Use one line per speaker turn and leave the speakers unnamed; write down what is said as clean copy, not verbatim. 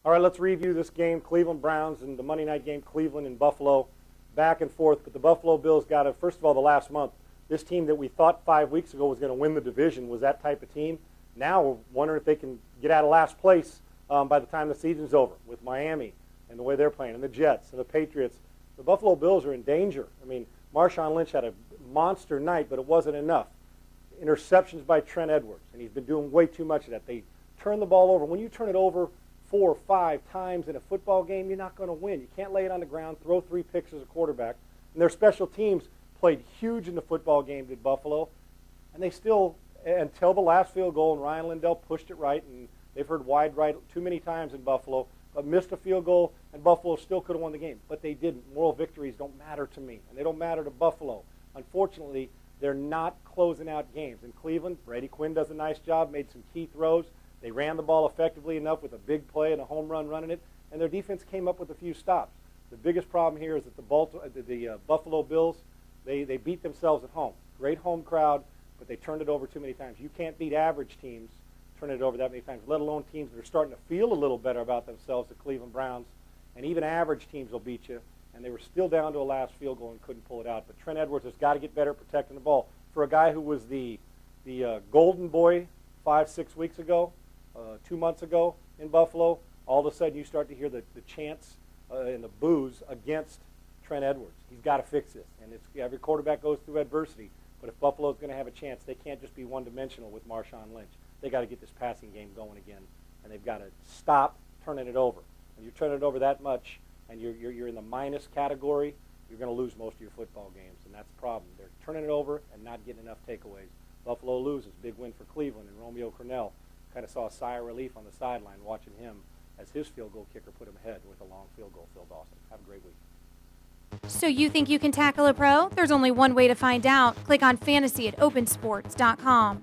All right, let's review this game, Cleveland Browns and the Monday night game, Cleveland and Buffalo, back and forth. But the Buffalo Bills got it. First of all, the last month, this team that we thought 5 weeks ago was going to win the division was that type of team. Now we're wondering if they can get out of last place by the time the season's over with Miami and the way they're playing, and the Jets and the Patriots. The Buffalo Bills are in danger. I mean, Marshawn Lynch had a monster night, but it wasn't enough. Interceptions by Trent Edwards, and he's been doing way too much of that. They turn the ball over. When you turn it over 4 or 5 times in a football game, you're not going to win. You can't lay it on the ground, throw 3 picks as a quarterback. And their special teams played huge in the football game, did Buffalo, and they still, until the last field goal, and Ryan Lindell pushed it right, and they've heard wide right too many times in Buffalo, but missed a field goal, and Buffalo still could have won the game. But they didn't. Moral victories don't matter to me, and they don't matter to Buffalo. Unfortunately, they're not closing out games. In Cleveland, Brady Quinn does a nice job, made some key throws. They ran the ball effectively enough with a big play and a home run running it, and their defense came up with a few stops. The biggest problem here is that the Buffalo Bills, they beat themselves at home. Great home crowd, but they turned it over too many times. You can't beat average teams turning it over that many times, let alone teams that are starting to feel a little better about themselves, the Cleveland Browns. And even average teams will beat you, and they were still down to a last field goal and couldn't pull it out. But Trent Edwards has got to get better at protecting the ball. For a guy who was the golden boy 5-6 weeks ago, 2 months ago in Buffalo, all of a sudden you start to hear the chants and the boos against Trent Edwards. He's got to fix this. And every quarterback goes through adversity. But if Buffalo's going to have a chance, they can't just be one-dimensional with Marshawn Lynch. They got to get this passing game going again, and they've got to stop turning it over. When you turn it over that much, and you're in the minus category, you're going to lose most of your football games, and that's the problem. They're turning it over and not getting enough takeaways. Buffalo loses, big win for Cleveland, and Romeo Crennel kind of saw a sigh of relief on the sideline watching him as his field goal kicker put him ahead with a long field goal. Phil Dawson. Have a great week.
So you think you can tackle a pro? There's only one way to find out. Click on fantasy at opensports.com.